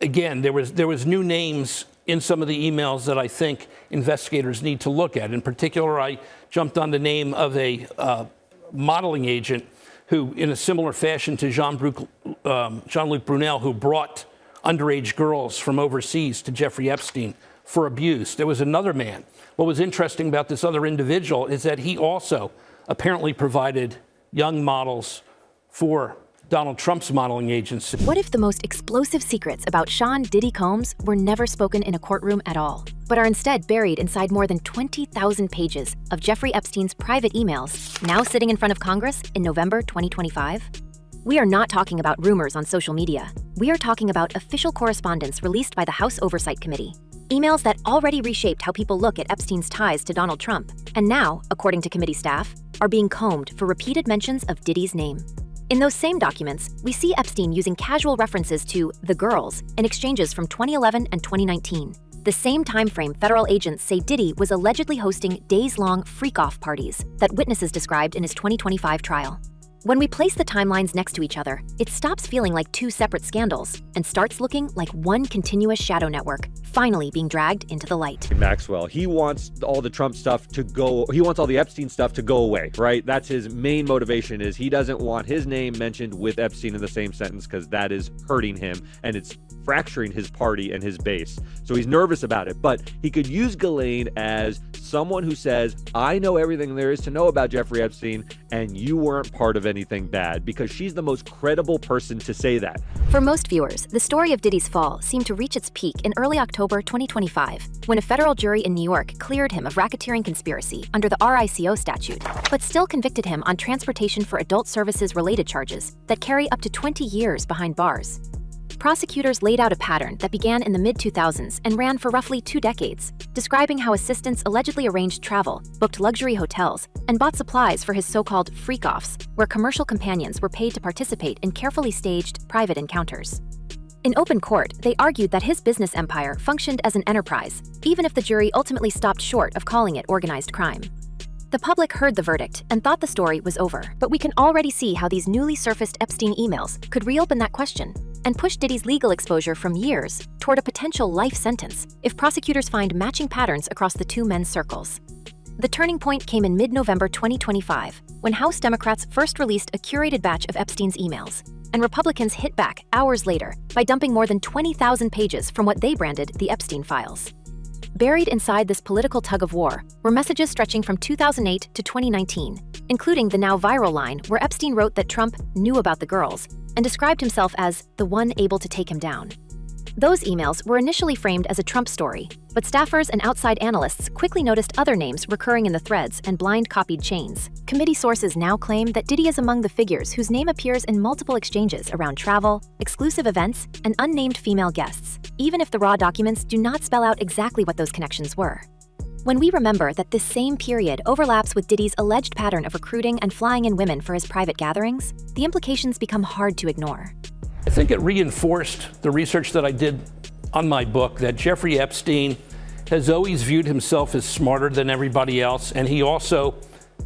again, there was new names in some of the emails that I think investigators need to look at. In particular, I jumped on the name of a modeling agent who, in a similar fashion to Jean-Luc Brunel, who brought underage girls from overseas to Jeffrey Epstein for abuse. There was another man. What was interesting about this other individual is that he also apparently provided young models for Donald Trump's modeling agency. What if the most explosive secrets about Sean Diddy Combs were never spoken in a courtroom at all, but are instead buried inside more than 20,000 pages of Jeffrey Epstein's private emails, now sitting in front of Congress in November 2025? We are not talking about rumors on social media. We are talking about official correspondence released by the House Oversight Committee. Emails that already reshaped how people look at Epstein's ties to Donald Trump, and now, according to committee staff, are being combed for repeated mentions of Diddy's name. In those same documents, we see Epstein using casual references to the girls in exchanges from 2011 and 2019, the same timeframe federal agents say Diddy was allegedly hosting days-long freak-off parties that witnesses described in his 2025 trial. When we place the timelines next to each other, it stops feeling like two separate scandals and starts looking like one continuous shadow network, finally being dragged into the light. Maxwell, he wants all the Trump stuff to go, he wants all the Epstein stuff to go away, right? That's his main motivation, is he doesn't want his name mentioned with Epstein in the same sentence because that is hurting him and it's fracturing his party and his base. So he's nervous about it, but he could use Ghislaine as someone who says, I know everything there is to know about Jeffrey Epstein and you weren't part of anything bad, because she's the most credible person to say that. For most viewers, the story of Diddy's fall seemed to reach its peak in early October 2025, when a federal jury in New York cleared him of racketeering conspiracy under the RICO statute, but still convicted him on transportation for adult services related charges that carry up to 20 years behind bars. Prosecutors laid out a pattern that began in the mid-2000s and ran for roughly 2 decades, describing how assistants allegedly arranged travel, booked luxury hotels, and bought supplies for his so-called freak-offs, where commercial companions were paid to participate in carefully staged, private encounters. In open court, they argued that his business empire functioned as an enterprise, even if the jury ultimately stopped short of calling it organized crime. The public heard the verdict and thought the story was over, but we can already see how these newly surfaced Epstein emails could reopen that question and push Diddy's legal exposure from years toward a potential life sentence if prosecutors find matching patterns across the two men's circles. The turning point came in mid-November 2025, when House Democrats first released a curated batch of Epstein's emails, and Republicans hit back hours later by dumping more than 20,000 pages from what they branded the Epstein files. Buried inside this political tug-of-war were messages stretching from 2008 to 2019, including the now viral line where Epstein wrote that Trump knew about the girls and described himself as the one able to take him down. Those emails were initially framed as a Trump story, but staffers and outside analysts quickly noticed other names recurring in the threads and blind-copied chains. Committee sources now claim that Diddy is among the figures whose name appears in multiple exchanges around travel, exclusive events, and unnamed female guests, even if the raw documents do not spell out exactly what those connections were. When we remember that this same period overlaps with Diddy's alleged pattern of recruiting and flying in women for his private gatherings, the implications become hard to ignore. I think it reinforced the research that I did on my book, that Jeffrey Epstein has always viewed himself as smarter than everybody else, and he also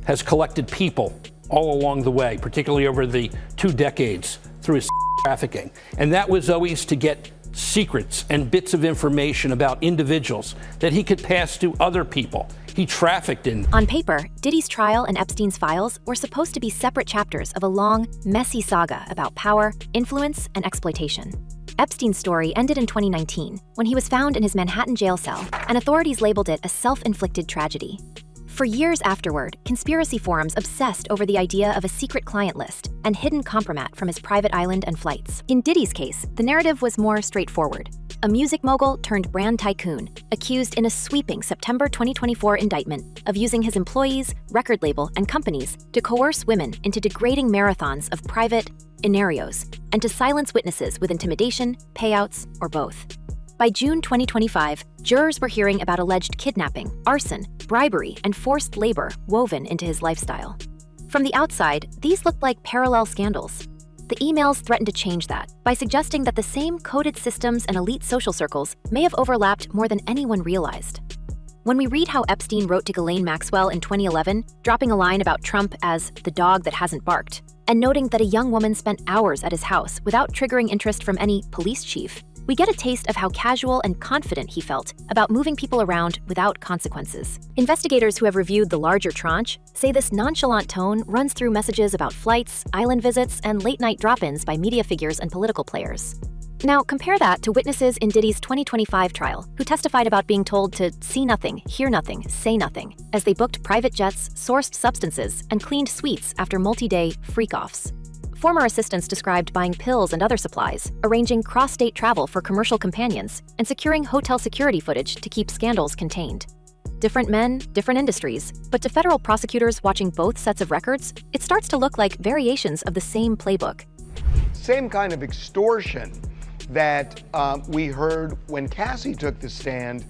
has collected people all along the way, particularly over the 2 decades through his trafficking. And that was always to get secrets and bits of information about individuals that he could pass to other people he trafficked in. On paper, Diddy's trial and Epstein's files were supposed to be separate chapters of a long, messy saga about power, influence, and exploitation. Epstein's story ended in 2019 when he was found in his Manhattan jail cell, and authorities labeled it a self-inflicted tragedy. For years afterward, conspiracy forums obsessed over the idea of a secret client list and hidden compromat from his private island and flights. In Diddy's case, the narrative was more straightforward. A music mogul turned brand tycoon, accused in a sweeping September 2024 indictment of using his employees, record label, and companies to coerce women into degrading marathons of private scenarios and to silence witnesses with intimidation, payouts, or both. By June 2025, jurors were hearing about alleged kidnapping, arson, bribery, and forced labor woven into his lifestyle. From the outside, these looked like parallel scandals. The emails threatened to change that by suggesting that the same coded systems and elite social circles may have overlapped more than anyone realized. When we read how Epstein wrote to Ghislaine Maxwell in 2011, dropping a line about Trump as the dog that hasn't barked, and noting that a young woman spent hours at his house without triggering interest from any police chief, we get a taste of how casual and confident he felt about moving people around without consequences. Investigators who have reviewed the larger tranche say this nonchalant tone runs through messages about flights, island visits, and late-night drop-ins by media figures and political players. Now, compare that to witnesses in Diddy's 2025 trial who testified about being told to see nothing, hear nothing, say nothing, as they booked private jets, sourced substances, and cleaned suites after multi-day freak-offs. Former assistants described buying pills and other supplies, arranging cross-state travel for commercial companions, and securing hotel security footage to keep scandals contained. Different men, different industries, but to federal prosecutors watching both sets of records, it starts to look like variations of the same playbook. Same kind of extortion that we heard when Cassie took the stand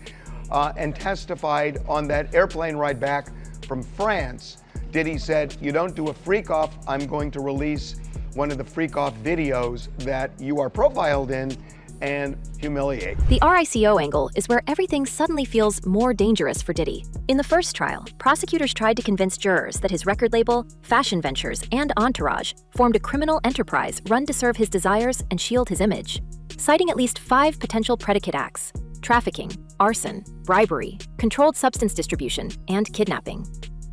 and testified on that airplane ride back from France. Diddy said, "You don't do a freak off, I'm going to release one of the freak off videos that you are profiled in and humiliate." The RICO angle is where everything suddenly feels more dangerous for Diddy. In the first trial, prosecutors tried to convince jurors that his record label, fashion ventures, and entourage formed a criminal enterprise run to serve his desires and shield his image, citing at least 5 potential predicate acts: trafficking, arson, bribery, controlled substance distribution, and kidnapping.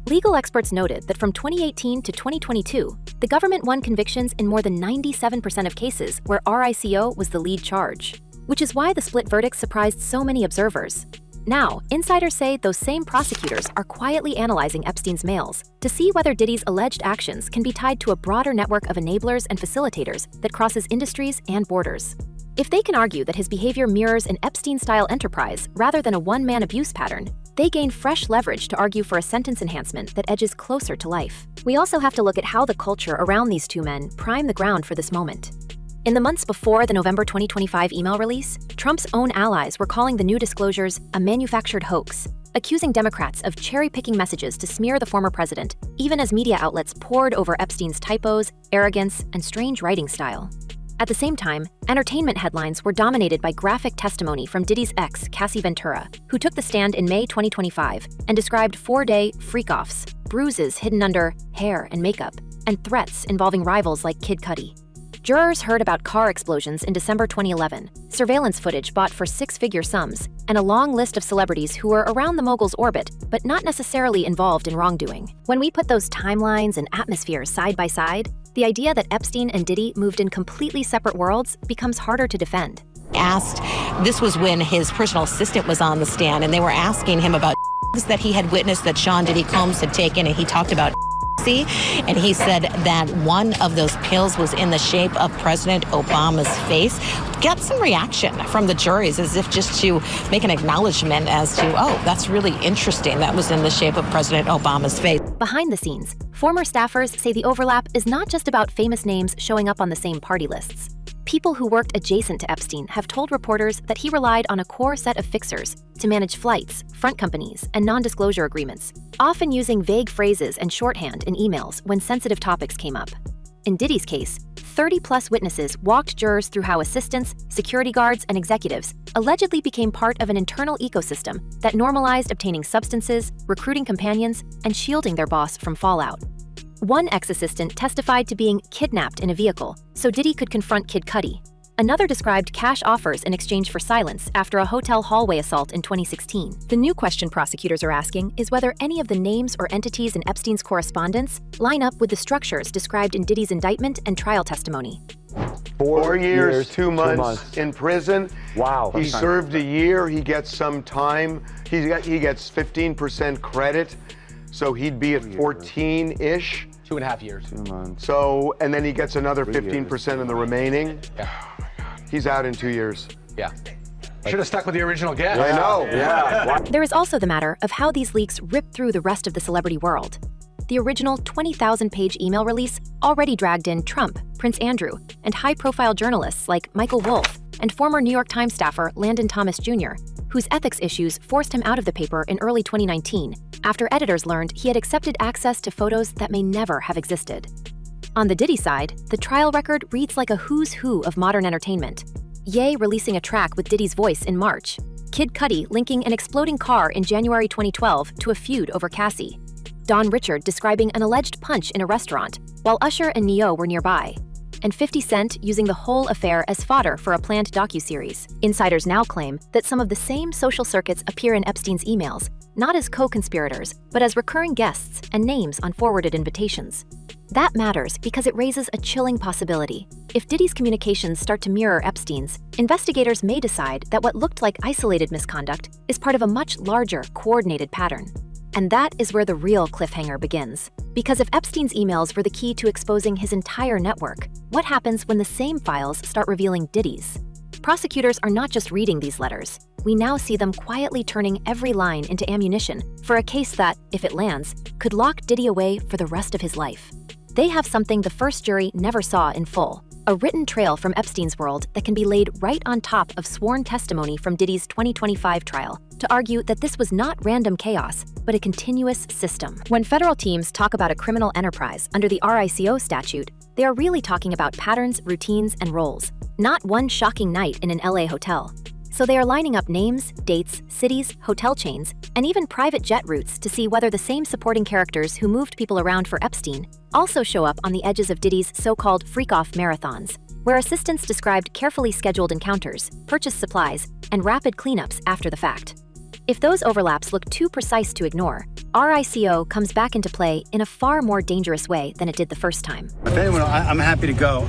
Legal experts noted that from 2018 to 2022, the government won convictions in more than 97% of cases where RICO was the lead charge, which is why the split verdicts surprised so many observers. Now, insiders say those same prosecutors are quietly analyzing Epstein's mails to see whether Diddy's alleged actions can be tied to a broader network of enablers and facilitators that crosses industries and borders. If they can argue that his behavior mirrors an Epstein-style enterprise rather than a one-man abuse pattern, they gain fresh leverage to argue for a sentence enhancement that edges closer to life. We also have to look at how the culture around these two men prime the ground for this moment. In the months before the November 2025 email release, Trump's own allies were calling the new disclosures a manufactured hoax, accusing Democrats of cherry-picking messages to smear the former president, even as media outlets pored over Epstein's typos, arrogance, and strange writing style. At the same time, entertainment headlines were dominated by graphic testimony from Diddy's ex, Cassie Ventura, who took the stand in May 2025 and described 4-day freak-offs, bruises hidden under hair and makeup, and threats involving rivals like Kid Cudi. Jurors heard about car explosions in December 2011, surveillance footage bought for 6-figure sums, and a long list of celebrities who were around the mogul's orbit, but not necessarily involved in wrongdoing. When we put those timelines and atmospheres side by side, the idea that Epstein and Diddy moved in completely separate worlds becomes harder to defend. This was when his personal assistant was on the stand, and they were asking him about that he had witnessed that Sean Diddy Combs had taken, and he talked about and he said that one of those pills was in the shape of President Obama's face. Got some reaction from the juries as if just to make an acknowledgement as to, oh, that's really interesting. That was in the shape of President Obama's face. Behind the scenes, former staffers say the overlap is not just about famous names showing up on the same party lists. People who worked adjacent to Epstein have told reporters that he relied on a core set of fixers to manage flights, front companies, and non-disclosure agreements, often using vague phrases and shorthand in emails when sensitive topics came up. In Diddy's case, 30-plus witnesses walked jurors through how assistants, security guards, and executives allegedly became part of an internal ecosystem that normalized obtaining substances, recruiting companions, and shielding their boss from fallout. One ex-assistant testified to being kidnapped in a vehicle so Diddy could confront Kid Cudi. Another described cash offers in exchange for silence after a hotel hallway assault in 2016. The new question prosecutors are asking is whether any of the names or entities in Epstein's correspondence line up with the structures described in Diddy's indictment and trial testimony. 4 years, 2 months in prison. Wow. He served a year. He gets some time. He gets 15% credit. So he'd be at 14-ish. 2.5 years. 2 months. So, and then he gets another 15% in the remaining. Yeah. He's out in 2 years. Yeah. Should have stuck with the original guest. I know. Yeah. There is also the matter of how these leaks rip through the rest of the celebrity world. The original 20,000-page email release already dragged in Trump, Prince Andrew, and high-profile journalists like Michael Wolff and former New York Times staffer Landon Thomas Jr., whose ethics issues forced him out of the paper in early 2019 after editors learned he had accepted access to photos that may never have existed. On the Diddy side, the trial record reads like a who's who of modern entertainment. Ye releasing a track with Diddy's voice in March, Kid Cudi linking an exploding car in January 2012 to a feud over Cassie, Don Richard describing an alleged punch in a restaurant, while Usher and Ne-Yo were nearby. and 50 Cent using the whole affair as fodder for a planned docuseries. Insiders now claim that some of the same social circuits appear in Epstein's emails, not as co-conspirators, but as recurring guests and names on forwarded invitations. That matters because it raises a chilling possibility. If Diddy's communications start to mirror Epstein's, investigators may decide that what looked like isolated misconduct is part of a much larger, coordinated pattern. And that is where the real cliffhanger begins. Because if Epstein's emails were the key to exposing his entire network, what happens when the same files start revealing Diddy's? Prosecutors are not just reading these letters. We now see them quietly turning every line into ammunition for a case that, if it lands, could lock Diddy away for the rest of his life. They have something the first jury never saw in full, a written trail from Epstein's world that can be laid right on top of sworn testimony from Diddy's 2025 trial to argue that this was not random chaos, but a continuous system. When federal teams talk about a criminal enterprise under the RICO statute, they are really talking about patterns, routines, and roles, not one shocking night in an LA hotel. So they are lining up names, dates, cities, hotel chains, and even private jet routes to see whether the same supporting characters who moved people around for Epstein also show up on the edges of Diddy's so-called freak-off marathons, where assistants described carefully scheduled encounters, purchased supplies, and rapid cleanups after the fact. If those overlaps look too precise to ignore, RICO comes back into play in a far more dangerous way than it did the first time. If anyone, I'm happy to go.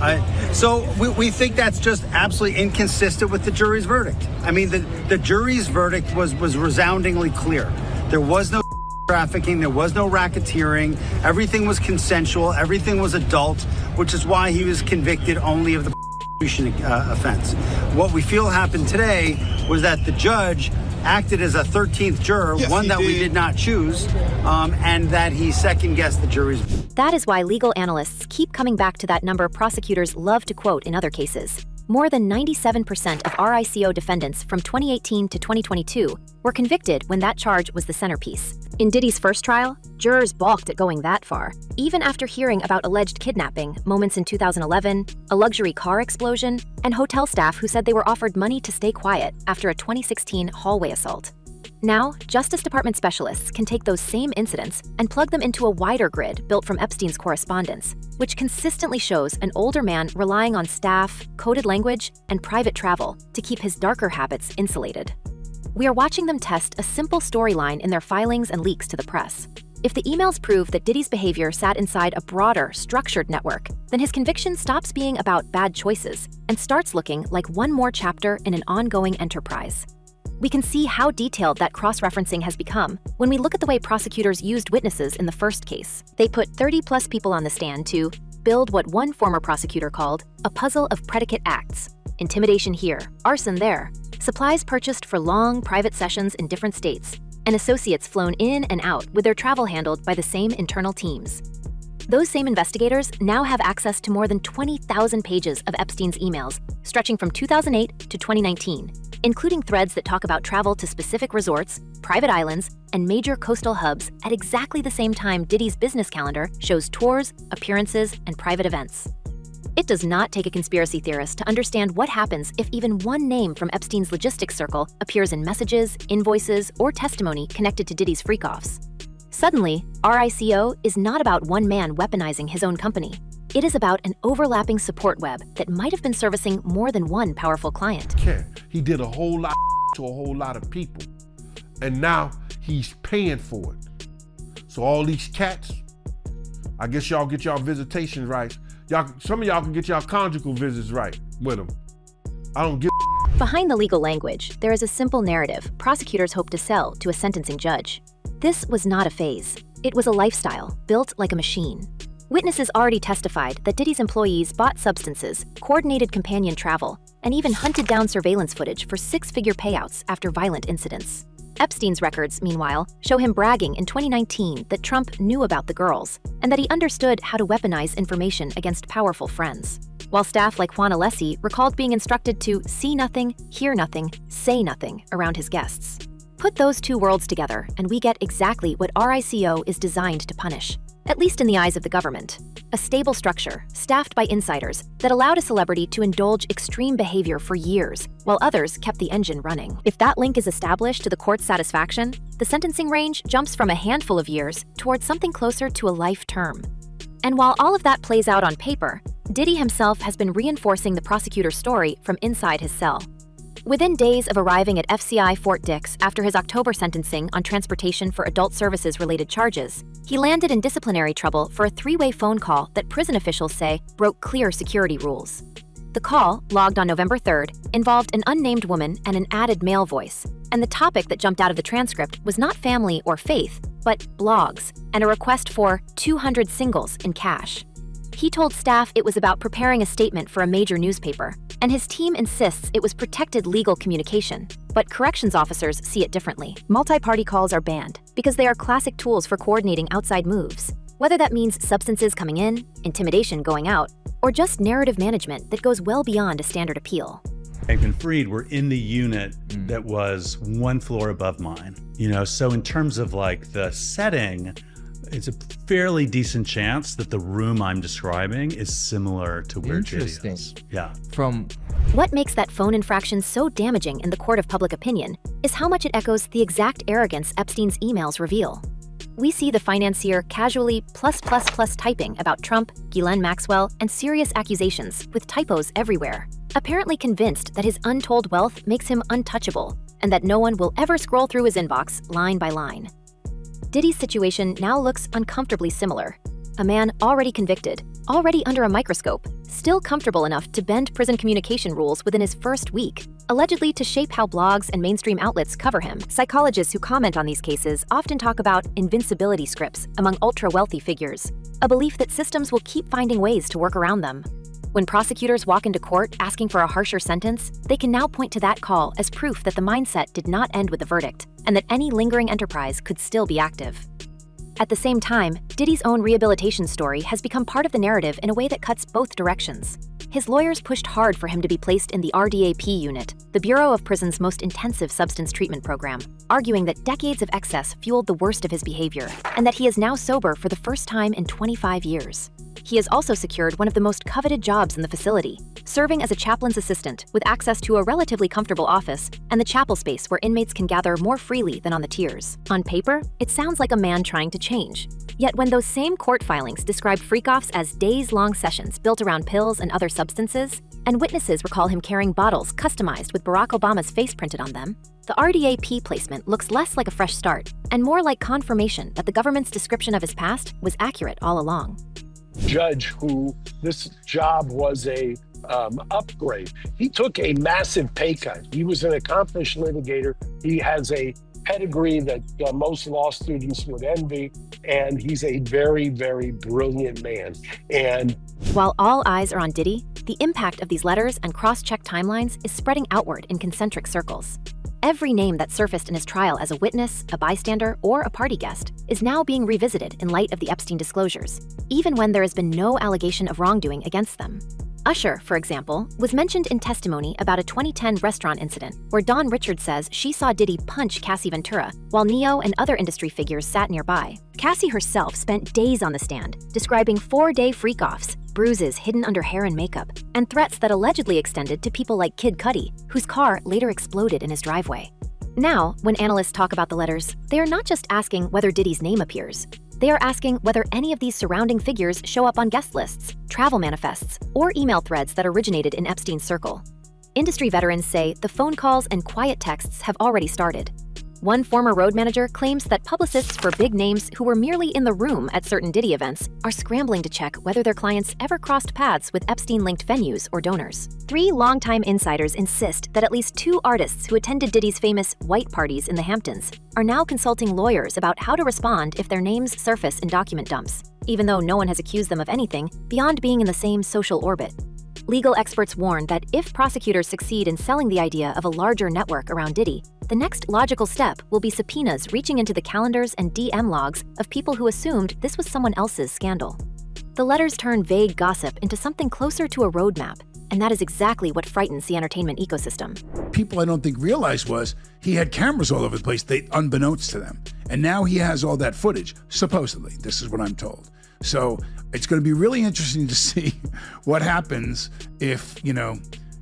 So we think that's just absolutely inconsistent with the jury's verdict. I mean, the jury's verdict was resoundingly clear. There was no trafficking, there was no racketeering, everything was consensual, everything was adult, which is why he was convicted only of the offense. What we feel happened today was that the judge acted as a 13th juror, yes, one that we did not choose, and that he second-guessed the jury's. That is why legal analysts keep coming back to that number prosecutors love to quote in other cases. More than 97% of RICO defendants from 2018 to 2022 were convicted when that charge was the centerpiece. In Diddy's first trial, jurors balked at going that far, even after hearing about alleged kidnapping, moments in 2011, a luxury car explosion, and hotel staff who said they were offered money to stay quiet after a 2016 hallway assault. Now, Justice Department specialists can take those same incidents and plug them into a wider grid built from Epstein's correspondence, which consistently shows an older man relying on staff, coded language, and private travel to keep his darker habits insulated. We are watching them test a simple storyline in their filings and leaks to the press. If the emails prove that Diddy's behavior sat inside a broader, structured network, then his conviction stops being about bad choices and starts looking like one more chapter in an ongoing enterprise. We can see how detailed that cross-referencing has become when we look at the way prosecutors used witnesses in the first case. They put 30-plus people on the stand to build what one former prosecutor called a puzzle of predicate acts. Intimidation here, arson there, supplies purchased for long private sessions in different states, and associates flown in and out with their travel handled by the same internal teams. Those same investigators now have access to more than 20,000 pages of Epstein's emails, stretching from 2008 to 2019, including threads that talk about travel to specific resorts, private islands, and major coastal hubs at exactly the same time Diddy's business calendar shows tours, appearances, and private events. It does not take a conspiracy theorist to understand what happens if even one name from Epstein's logistics circle appears in messages, invoices, or testimony connected to Diddy's freak-offs. Suddenly, RICO is not about one man weaponizing his own company. It is about an overlapping support web that might have been servicing more than one powerful client. He did a whole lot to a whole lot of people, and now he's paying for it. So all these cats, I guess y'all get y'all visitation rights. Some of y'all can get y'all conjugal visits right with them. I don't give. Behind the legal language, there is a simple narrative prosecutors hope to sell to a sentencing judge. This was not a phase. It was a lifestyle, built like a machine. Witnesses already testified that Diddy's employees bought substances, coordinated companion travel, and even hunted down surveillance footage for six-figure payouts after violent incidents. Epstein's records, meanwhile, show him bragging in 2019 that Trump knew about the girls and that he understood how to weaponize information against powerful friends. While staff like Juan Alessi recalled being instructed to see nothing, hear nothing, say nothing around his guests. Put those two worlds together, and we get exactly what RICO is designed to punish, at least in the eyes of the government. A stable structure, staffed by insiders, that allowed a celebrity to indulge extreme behavior for years, while others kept the engine running. If that link is established to the court's satisfaction, the sentencing range jumps from a handful of years towards something closer to a life term. And while all of that plays out on paper, Diddy himself has been reinforcing the prosecutor's story from inside his cell. Within days of arriving at FCI Fort Dix after his October sentencing on transportation for adult services-related charges, he landed in disciplinary trouble for a three-way phone call that prison officials say broke clear security rules. The call, logged on November 3rd, involved an unnamed woman and an added male voice, and the topic that jumped out of the transcript was not family or faith, but blogs, and a request for 200 singles in cash. He told staff it was about preparing a statement for a major newspaper, and his team insists it was protected legal communication, but corrections officers see it differently. Multi-party calls are banned because they are classic tools for coordinating outside moves, whether that means substances coming in, intimidation going out, or just narrative management that goes well beyond a standard appeal. Bankman-Fried were in the unit that was one floor above mine. So in terms of like the setting, it's a fairly decent chance that the room I'm describing is similar to where Diddy is. Yeah. What makes that phone infraction so damaging in the court of public opinion is how much it echoes the exact arrogance Epstein's emails reveal. We see the financier casually +++ typing about Trump, Ghislaine Maxwell, and serious accusations with typos everywhere, apparently convinced that his untold wealth makes him untouchable and that no one will ever scroll through his inbox line by line. Diddy's situation now looks uncomfortably similar. A man already convicted, already under a microscope, still comfortable enough to bend prison communication rules within his first week, allegedly to shape how blogs and mainstream outlets cover him. Psychologists who comment on these cases often talk about invincibility scripts among ultra-wealthy figures, a belief that systems will keep finding ways to work around them. When prosecutors walk into court asking for a harsher sentence, they can now point to that call as proof that the mindset did not end with the verdict, and that any lingering enterprise could still be active. At the same time, Diddy's own rehabilitation story has become part of the narrative in a way that cuts both directions. His lawyers pushed hard for him to be placed in the RDAP unit, the Bureau of Prison's most intensive substance treatment program, arguing that decades of excess fueled the worst of his behavior, and that he is now sober for the first time in 25 years. He has also secured one of the most coveted jobs in the facility, serving as a chaplain's assistant with access to a relatively comfortable office and the chapel space where inmates can gather more freely than on the tiers. On paper, it sounds like a man trying to change. Yet when those same court filings describe freak-offs as days-long sessions built around pills and other substances, and witnesses recall him carrying bottles customized with Barack Obama's face printed on them, the RDAP placement looks less like a fresh start and more like confirmation that the government's description of his past was accurate all along. Judge who this job was a upgrade. He took a massive pay cut. He was an accomplished litigator. He has a pedigree that most law students would envy, and he's a very, very brilliant man. And while all eyes are on Diddy, the impact of these letters and cross-check timelines is spreading outward in concentric circles. Every name that surfaced in his trial as a witness, a bystander, or a party guest is now being revisited in light of the Epstein disclosures, even when there has been no allegation of wrongdoing against them. Usher, for example, was mentioned in testimony about a 2010 restaurant incident where Dawn Richards says she saw Diddy punch Cassie Ventura while Neo and other industry figures sat nearby. Cassie herself spent days on the stand, describing 4-day freak-offs, bruises hidden under hair and makeup, and threats that allegedly extended to people like Kid Cudi, whose car later exploded in his driveway. Now, when analysts talk about the letters, they are not just asking whether Diddy's name appears. They are asking whether any of these surrounding figures show up on guest lists, travel manifests, or email threads that originated in Epstein's circle. Industry veterans say the phone calls and quiet texts have already started. One former road manager claims that publicists for big names who were merely in the room at certain Diddy events are scrambling to check whether their clients ever crossed paths with Epstein-linked venues or donors. 3 longtime insiders insist that at least 2 artists who attended Diddy's famous white parties in the Hamptons are now consulting lawyers about how to respond if their names surface in document dumps, even though no one has accused them of anything beyond being in the same social orbit. Legal experts warn that if prosecutors succeed in selling the idea of a larger network around Diddy, the next logical step will be subpoenas reaching into the calendars and DM logs of people who assumed this was someone else's scandal. The letters turn vague gossip into something closer to a roadmap, and that is exactly what frightens the entertainment ecosystem. People I don't think realized was he had cameras all over the place, unbeknownst to them. And now he has all that footage, supposedly. This is what I'm told. So it's going to be really interesting to see what happens if,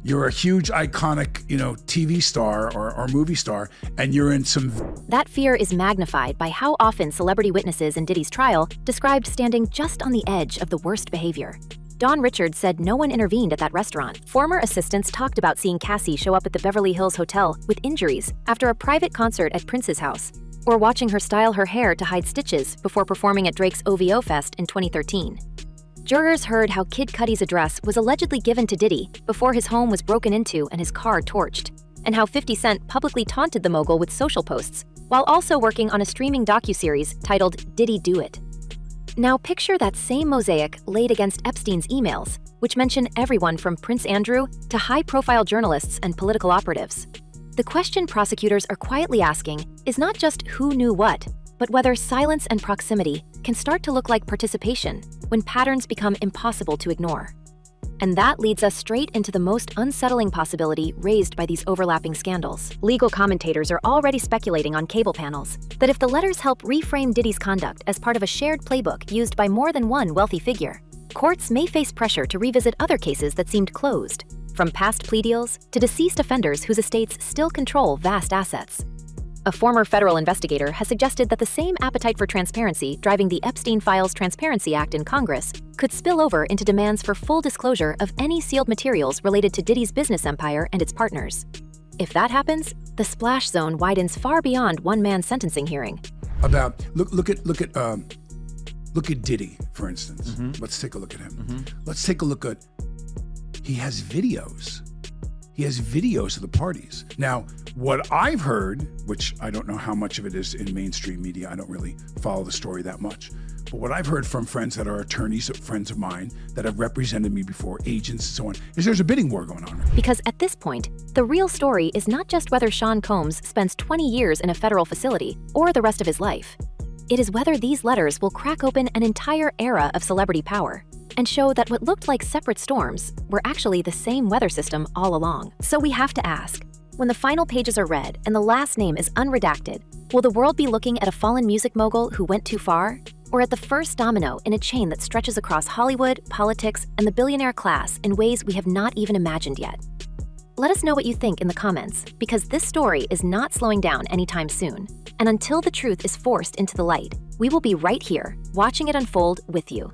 you're a huge iconic, TV star or movie star, and you're in some... That fear is magnified by how often celebrity witnesses in Diddy's trial described standing just on the edge of the worst behavior. Dawn Richards said no one intervened at that restaurant. Former assistants talked about seeing Cassie show up at the Beverly Hills Hotel with injuries after a private concert at Prince's house, or watching her style her hair to hide stitches before performing at Drake's OVO Fest in 2013. Jurors heard how Kid Cudi's address was allegedly given to Diddy before his home was broken into and his car torched, and how 50 Cent publicly taunted the mogul with social posts, while also working on a streaming docuseries titled Diddy Do It. Now picture that same mosaic laid against Epstein's emails, which mention everyone from Prince Andrew to high-profile journalists and political operatives. The question prosecutors are quietly asking is not just who knew what, but whether silence and proximity can start to look like participation when patterns become impossible to ignore. And that leads us straight into the most unsettling possibility raised by these overlapping scandals. Legal commentators are already speculating on cable panels that if the letters help reframe Diddy's conduct as part of a shared playbook used by more than one wealthy figure, courts may face pressure to revisit other cases that seemed closed, from past plea deals to deceased offenders whose estates still control vast assets. A former federal investigator has suggested that the same appetite for transparency driving the Epstein Files Transparency Act in Congress could spill over into demands for full disclosure of any sealed materials related to Diddy's business empire and its partners. If that happens, the splash zone widens far beyond one man's sentencing hearing. Look at Diddy, for instance. Let's take a look at him. Let's take a look at, he has videos. He has videos of the parties. Now, what I've heard, which I don't know how much of it is in mainstream media, I don't really follow the story that much, but what I've heard from friends that are attorneys, friends of mine that have represented me before, agents and so on, is there's a bidding war going on. Because at this point, the real story is not just whether Sean Combs spends 20 years in a federal facility or the rest of his life. It is whether these letters will crack open an entire era of celebrity power and show that what looked like separate storms were actually the same weather system all along. So we have to ask, when the final pages are read and the last name is unredacted, will the world be looking at a fallen music mogul who went too far? Or at the first domino in a chain that stretches across Hollywood, politics, and the billionaire class in ways we have not even imagined yet? Let us know what you think in the comments, because this story is not slowing down anytime soon. And until the truth is forced into the light, we will be right here, watching it unfold with you.